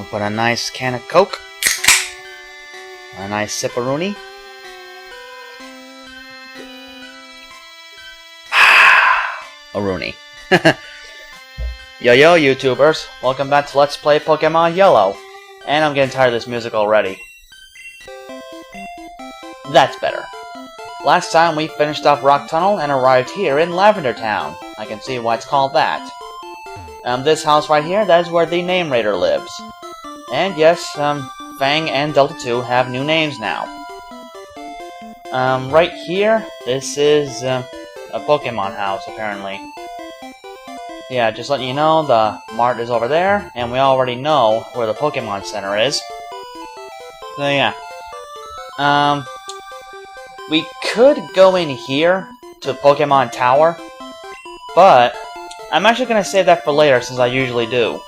put a nice can of Coke. A nice sipperoonie. A Rooney. Yo YouTubers, welcome back to Let's Play Pokemon Yellow. And I'm getting tired of this music already. That's better. Last time we finished off Rock Tunnel and arrived here in Lavender Town. I can see why it's called that. This house right here, that is where the Name Raider lives. And yes, Fang and Delta 2 have new names now. Right here, this is a Pokemon house, apparently. Yeah, just letting you know, the mart is over there, and we already know where the Pokemon Center is. So yeah. We could go in here to Pokemon Tower, but I'm actually gonna save that for later, since I usually do.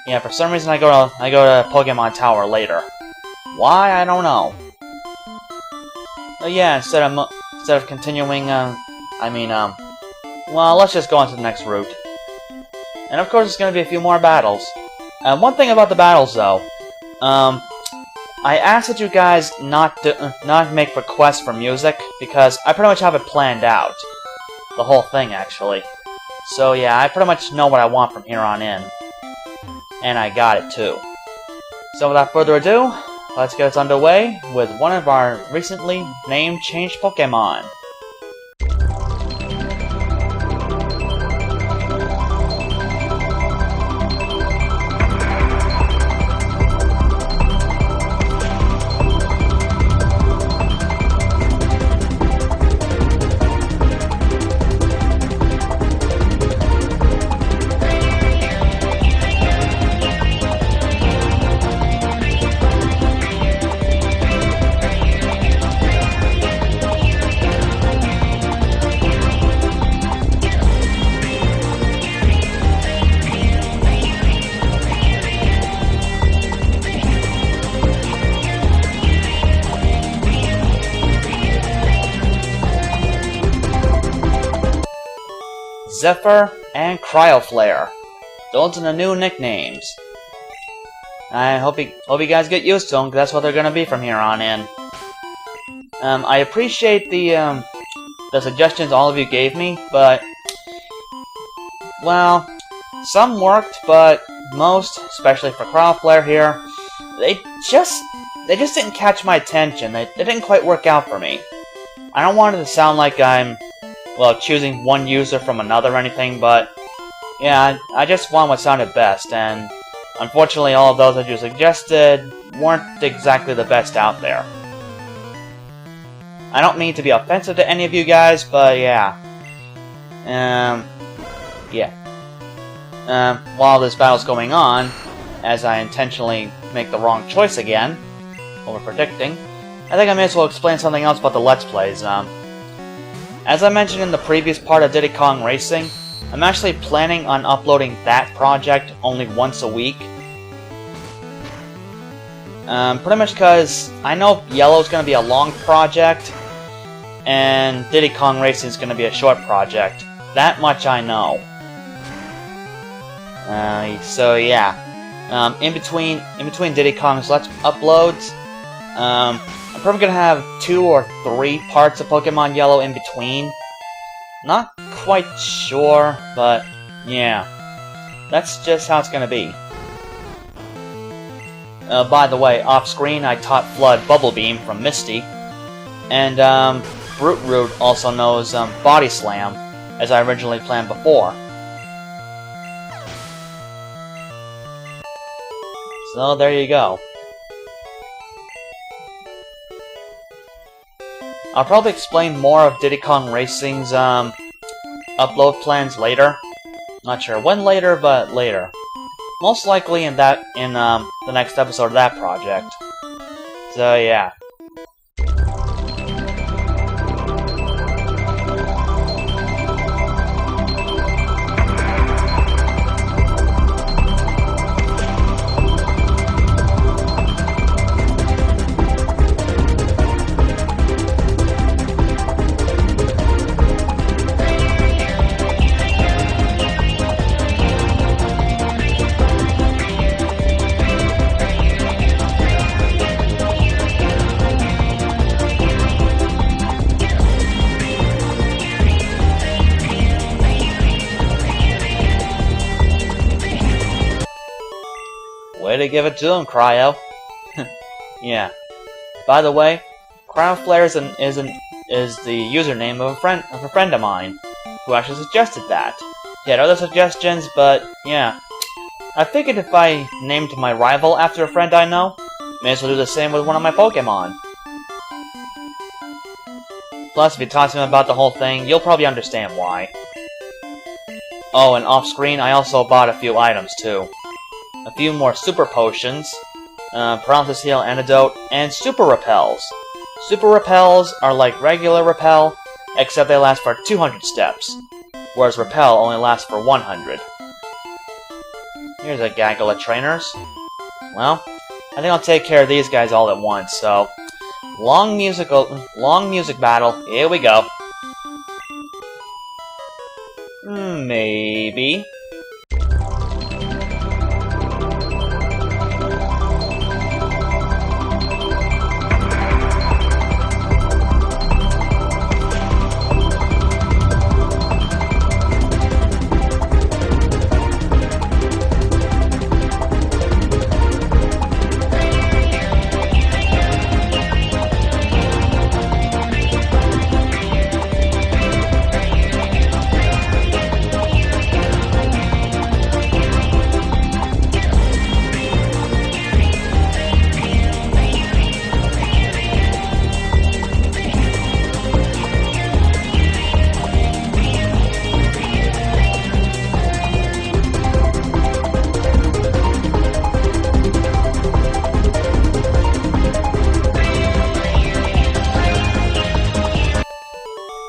Yeah, for some reason I go to Pokemon Tower later. Why? I don't know. But yeah, instead of continuing, well, let's just go on to the next route. And of course, there's gonna be a few more battles. One thing about the battles, though, I asked that you guys not make requests for music, because I pretty much have it planned out. The whole thing, actually. So yeah, I pretty much know what I want from here on in. And I got it, too. So without further ado, let's get us underway with one of our recently name-changed Pokemon. Zephyr and Cryoflare. Those are the new nicknames. I hope you guys get used to them, because that's what they're gonna be from here on in. I appreciate the suggestions all of you gave me, but well, some worked, but most, especially for Cryoflare here, they just didn't catch my attention. They didn't quite work out for me. I don't want it to sound like I'm, well, choosing one user from another or anything, but yeah, I just want what sounded best, and unfortunately all of those that you suggested weren't exactly the best out there. I don't mean to be offensive to any of you guys, but yeah. While this battle's going on, as I intentionally make the wrong choice again, over predicting, I think I may as well explain something else about the Let's Plays. As I mentioned in the previous part of Diddy Kong Racing, I'm actually planning on uploading that project only once a week. Pretty much because I know Yellow's going to be a long project, and Diddy Kong Racing is going to be a short project. That much I know. So yeah, in between Diddy Kong's Let's uploads, I'm probably gonna have 2 or 3 parts of Pokemon Yellow in between. Not quite sure, but yeah, that's just how it's gonna be. By the way, off screen I taught Flood Bubble Beam from Misty, and Brute Root also knows Body Slam, as I originally planned before. So there you go. I'll probably explain more of Diddy Kong Racing's upload plans later. Not sure when later, but later. Most likely in the next episode of that project. So yeah. to give it to him, Cryo. Yeah. By the way, CryoFlare is the username of a friend of mine, who actually suggested that. He had other suggestions, but yeah. I figured if I named my rival after a friend I know, may as well do the same with one of my Pokémon. Plus, if you talk to him about the whole thing, you'll probably understand why. Oh, and off-screen, I also bought a few items, too. A few more Super Potions, Paralysis Heal Antidote, and Super Repels. Super Repels are like regular Repel, except they last for 200 steps, whereas Repel only lasts for 100. Here's a gaggle of trainers. Well, I think I'll take care of these guys all at once, so... Long music battle, here we go. Maybe.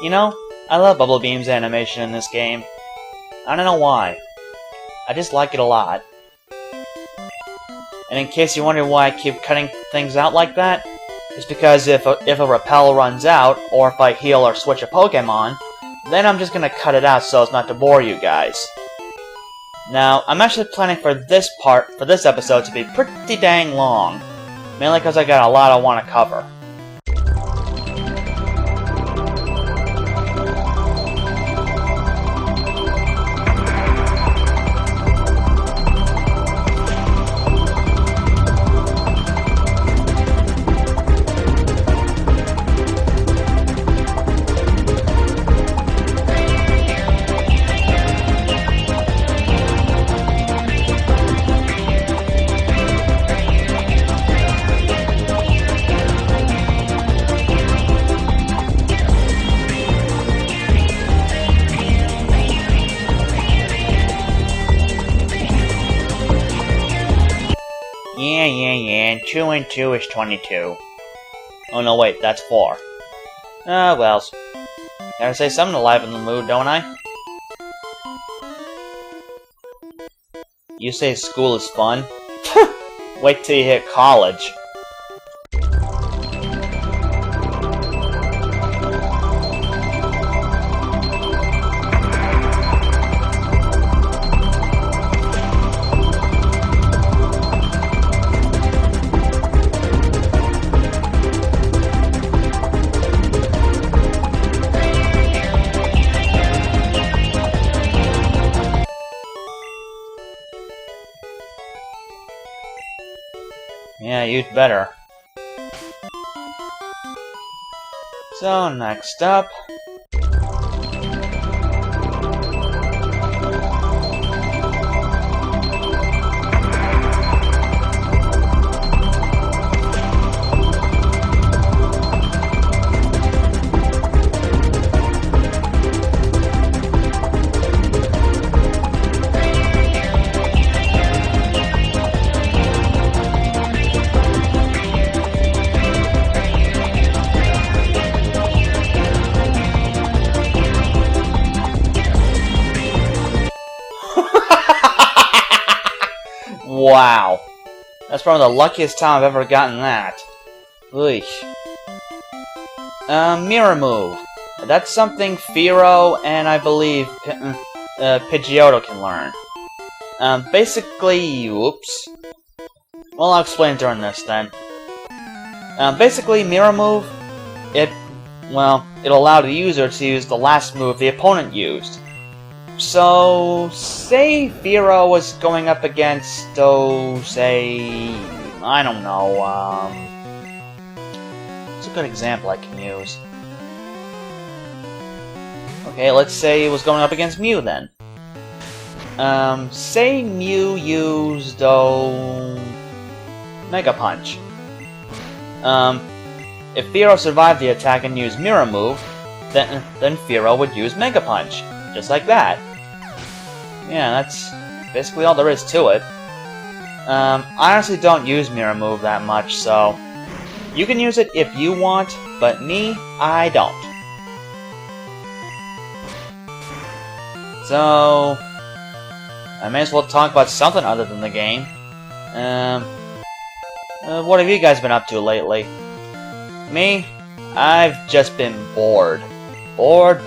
You know, I love Bubble Beam's animation in this game. I don't know why. I just like it a lot. And in case you wonder why I keep cutting things out like that, it's because if a Repel runs out, or if I heal or switch a Pokémon, then I'm just gonna cut it out so as not to bore you guys. Now, I'm actually planning for this episode to be pretty dang long. Mainly because I got a lot I want to cover. Yeah, 2 and 2 is 22. Oh no, wait, that's 4. Ah, well. Gotta say something to liven the mood, don't I? You say school is fun? Wait till you hit college. Yeah, you'd better. So, next up... Wow. That's probably the luckiest time I've ever gotten that. Eesh. Mirror Move. That's something Firo and I believe Pidgeotto can learn. Basically, whoops. Well, I'll explain during this then. Basically, Mirror Move, it'll allow the user to use the last move the opponent used. So, say Firo was going up against, say, I don't know, it's a good example I can use. Okay, let's say it was going up against Mew then. Say Mew used, Mega Punch. If Firo survived the attack and used Mirror Move, then Firo would use Mega Punch. Just like that. Yeah, that's basically all there is to it. I honestly don't use Mirror Move that much, so you can use it if you want, but me, I don't. So, I may as well talk about something other than the game. What have you guys been up to lately? Me? I've just been bored. Bored.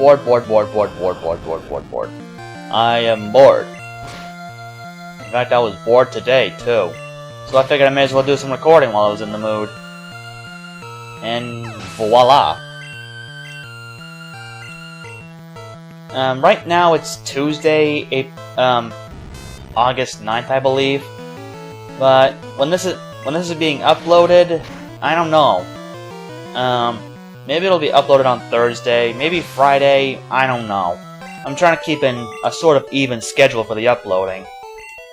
I am bored. In fact, I was bored today, too. So I figured I may as well do some recording while I was in the mood. And voila. Right now it's Tuesday, August 9th, I believe. But when this is being uploaded, I don't know. Maybe it'll be uploaded on Thursday, maybe Friday, I don't know. I'm trying to keep in a sort of even schedule for the uploading,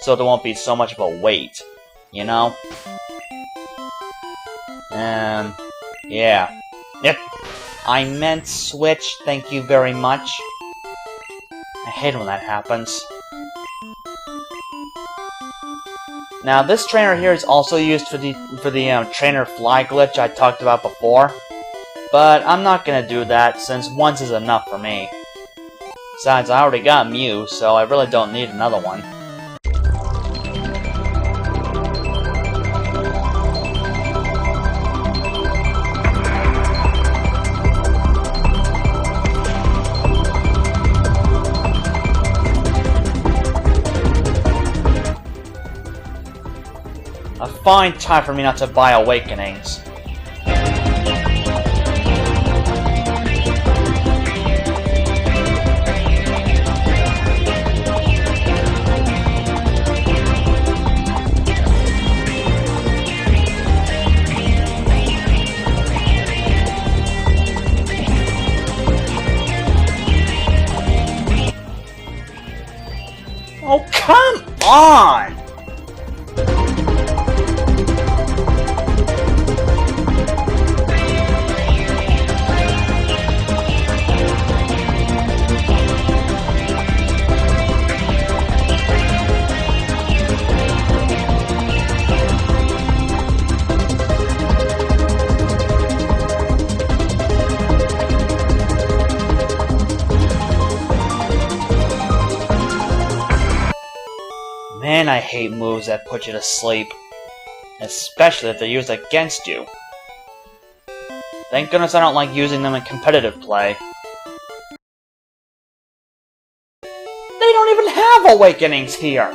so there won't be so much of a wait, you know? Yeah. Yep. I meant Switch, thank you very much. I hate when that happens. Now, this trainer here is also used for the trainer fly glitch I talked about before. But I'm not gonna do that, since once is enough for me. Besides, I already got Mew, so I really don't need another one. A fine time for me not to buy Awakenings. Oh, come on! Man, I hate moves that put you to sleep. Especially if they're used against you. Thank goodness I don't like using them in competitive play. They don't even have Awakenings here!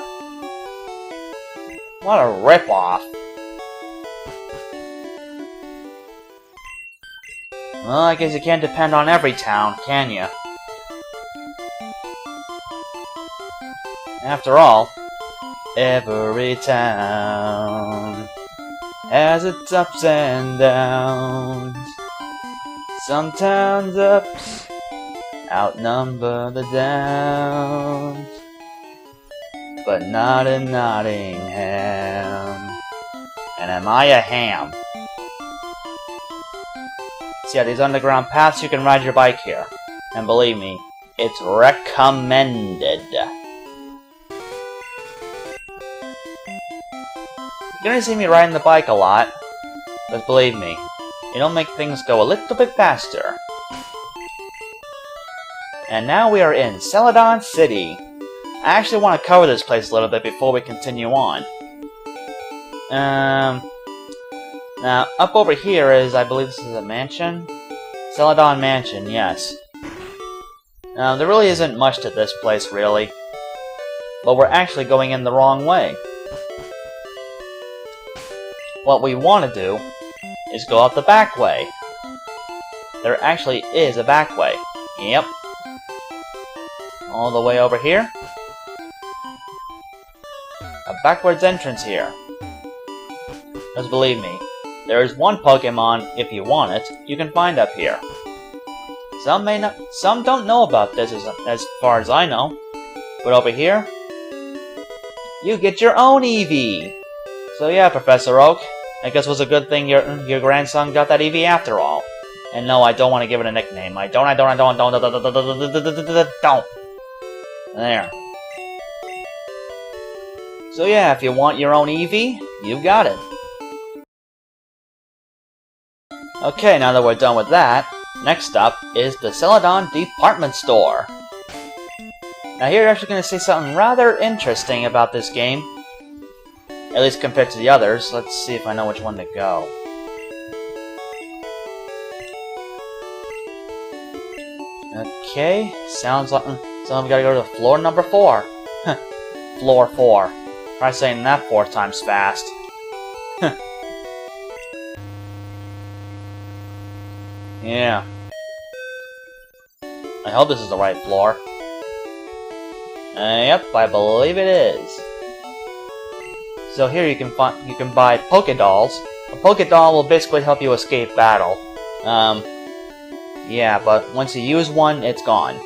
What a ripoff. Well, I guess you can't depend on every town, can you? After all, every town has its ups and downs. Some towns' ups outnumber the downs, but not in Nottingham. And am I a ham? See, these underground paths, you can ride your bike here. And believe me, it's recommended. You're gonna see me riding the bike a lot, but believe me, it'll make things go a little bit faster. And now we are in Celadon City. I actually want to cover this place a little bit before we continue on. Now, up over here is, I believe this is a mansion? Celadon Mansion, yes. Now, there really isn't much to this place, really. But we're actually going in the wrong way. What we want to do is go out the back way. There actually is a back way. Yep. all the way over here. A backwards entrance here. Because believe me, there is one Pokemon, if you want it, you can find up here. Some don't know about this as far as I know. But over here, you get your own Eevee! So yeah, Professor Oak, I guess it was a good thing your grandson got that Eevee after all. And no, I don't want to give it a nickname. I don't. There. So yeah, if you want your own Eevee, you got it. Okay, now that we're done with that, next up is the Celadon Department Store. Now here you're actually going to see something rather interesting about this game. At least compared to the others. Let's see if I know which one to go. Okay, sounds like we gotta go to floor number 4. Floor 4. Try saying that 4 times fast. Yeah. I hope this is the right floor. Yep, I believe it is. So here you can buy Pokédolls. A Pokédoll will basically help you escape battle. Yeah, but once you use one, it's gone.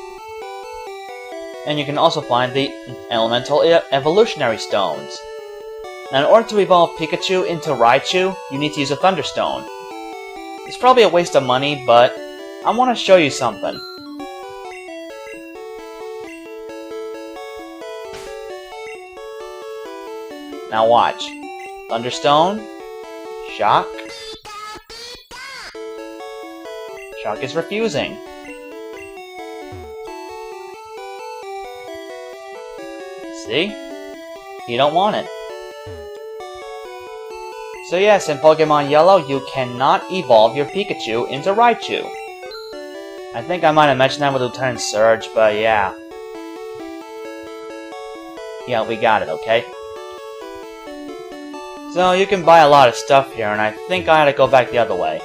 And you can also find the Elemental Evolutionary Stones. Now, in order to evolve Pikachu into Raichu, you need to use a Thunderstone. It's probably a waste of money, but I want to show you something. Now watch. Thunderstone. Shock. Shock is refusing. See? You don't want it. So yes, in Pokemon Yellow, you cannot evolve your Pikachu into Raichu. I think I might have mentioned that with Lieutenant Surge, but yeah. Yeah, we got it, okay? So you can buy a lot of stuff here, and I think I had to go back the other way.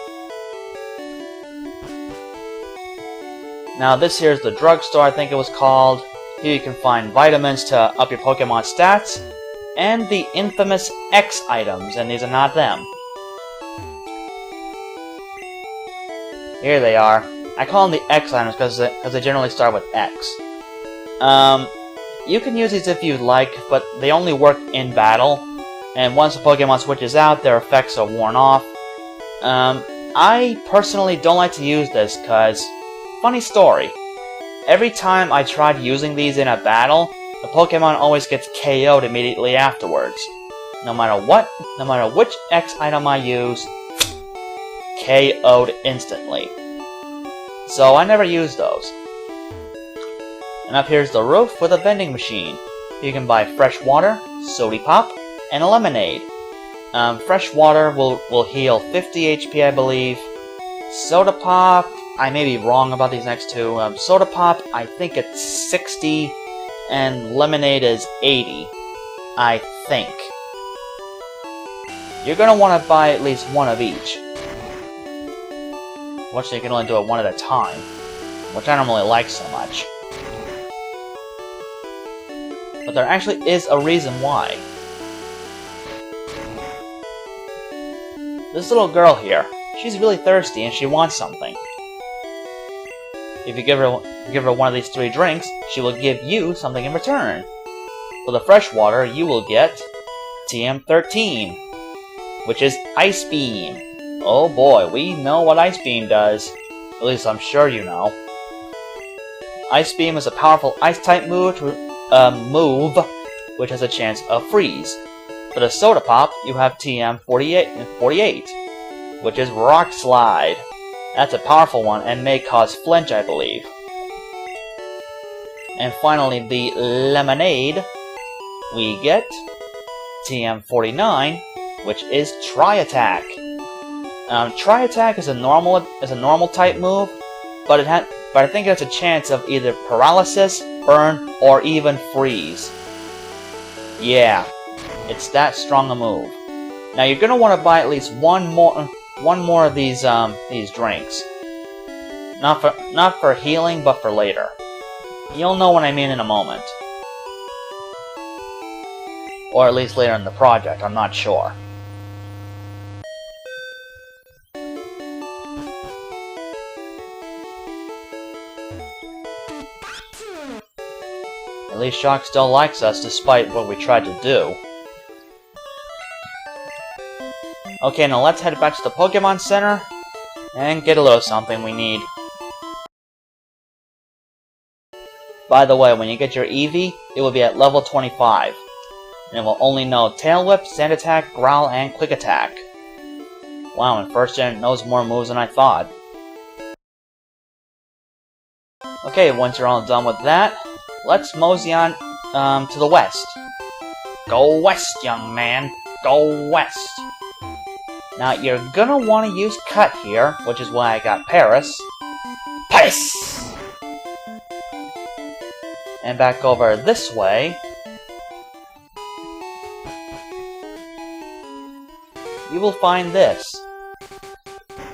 Now this here is the drugstore, I think it was called. Here you can find vitamins to up your Pokemon stats, and the infamous X items, and these are not them. Here they are. I call them the X items because they generally start with X. You can use these if you'd like, but they only work in battle, and once the Pokemon switches out, their effects are worn off. I personally don't like to use this because, funny story, every time I tried using these in a battle, the Pokemon always gets KO'd immediately afterwards. No matter what, no matter which X item I use, KO'd instantly. So I never use those. And up here's the roof with a vending machine. You can buy fresh water, Sody Pop, and a lemonade. Fresh water will heal 50 HP, I believe. Soda Pop, I may be wrong about these next two. Soda Pop, I think it's 60, and lemonade is 80, I think. You're gonna want to buy at least one of each. Which you can only do it one at a time, which I don't really like so much. But there actually is a reason why. This little girl here, she's really thirsty and she wants something. If you give her one of these 3 drinks, she will give you something in return. For the fresh water, you will get TM13, which is Ice Beam. Oh boy, we know what Ice Beam does. At least I'm sure you know. Ice Beam is a powerful Ice-type move, which has a chance of freeze. For the Soda Pop, you have TM48, which is Rock Slide. That's a powerful one and may cause flinch, I believe. And finally, the Lemonade, we get TM49, which is Tri-Attack. Tri-Attack is a normal type move, but I think it has a chance of either paralysis, burn, or even freeze. Yeah, it's that strong a move. Now you're gonna want to buy at least one more of these drinks. Not for healing, but for later. You'll know what I mean in a moment. Or at least later in the project, I'm not sure. At least Shock still likes us despite what we tried to do. Okay, now let's head back to the Pokémon Center and get a little something we need. By the way, when you get your Eevee, it will be at level 25. And it will only know Tail Whip, Sand Attack, Growl, and Quick Attack. Wow, in first gen it knows more moves than I thought. Okay, once you're all done with that, let's mosey on to the west. Go west, young man. Go west. Now, you're gonna want to use Cut here, which is why I got Paris. Paris! And back over this way, you will find this,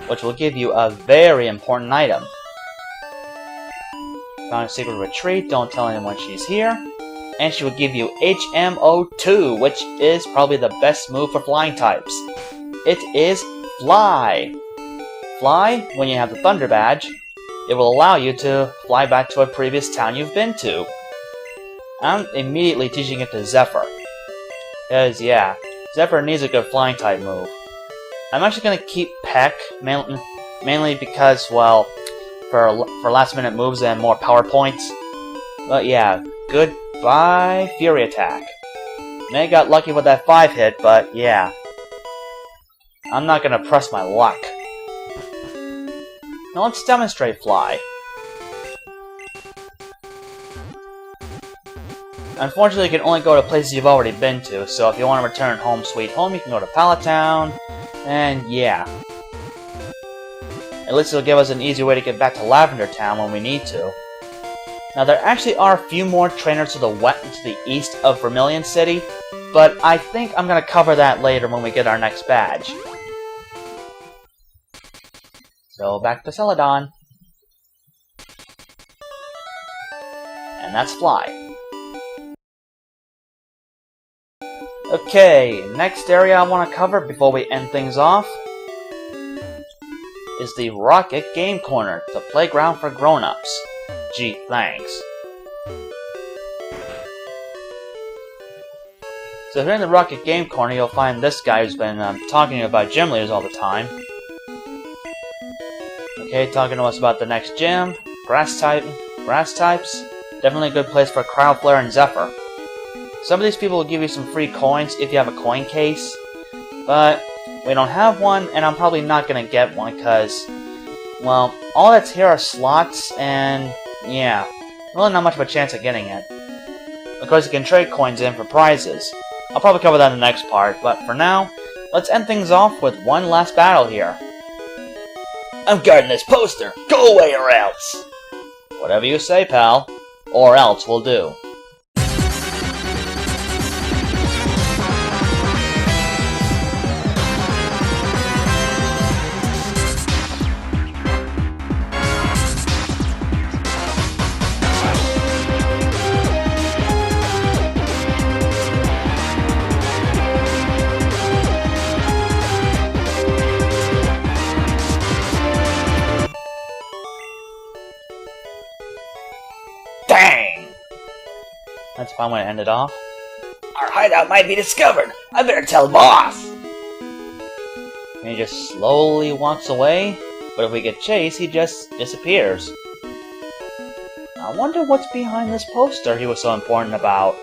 which will give you a very important item. Found a secret retreat, don't tell anyone she's here. And she will give you HMO2, which is probably the best move for flying types. It is Fly. Fly, when you have the Thunder Badge, it will allow you to fly back to a previous town you've been to. I'm immediately teaching it to Zephyr. Because, yeah, Zephyr needs a good flying type move. I'm actually going to keep Peck, mainly because, well, for last minute moves and more power points. But yeah, goodbye Fury Attack. May got lucky with that 5 hit, but yeah. I'm not going to press my luck. Now let's demonstrate Fly. Unfortunately, you can only go to places you've already been to, so if you want to return home sweet home, you can go to Pallet Town, and yeah. At least it'll give us an easy way to get back to Lavender Town when we need to. Now, there actually are a few more trainers to the east of Vermilion City, but I think I'm going to cover that later when we get our next badge. So, back to Celadon. And that's Fly. Okay, next area I want to cover before we end things off is the Rocket Game Corner, the playground for grown-ups. Gee, thanks. So here in the Rocket Game Corner, you'll find this guy who's been talking about gym leaders all the time. Okay, talking to us about the next gym, grass types. Definitely a good place for Crowdflare and Zephyr. Some of these people will give you some free coins if you have a coin case, but we don't have one, and I'm probably not going to get one because, well, all that's here are slots, and yeah, really not much of a chance of getting it. Of course, you can trade coins in for prizes. I'll probably cover that in the next part, but for now, let's end things off with one last battle here. I'm guarding this poster! Go away or else! Whatever you say, pal. Or else will do. Dang! That's a fun way to end it off. Our hideout might be discovered! I better tell boss! And he just slowly walks away, but if we get chased, he just disappears. I wonder what's behind this poster he was so important about.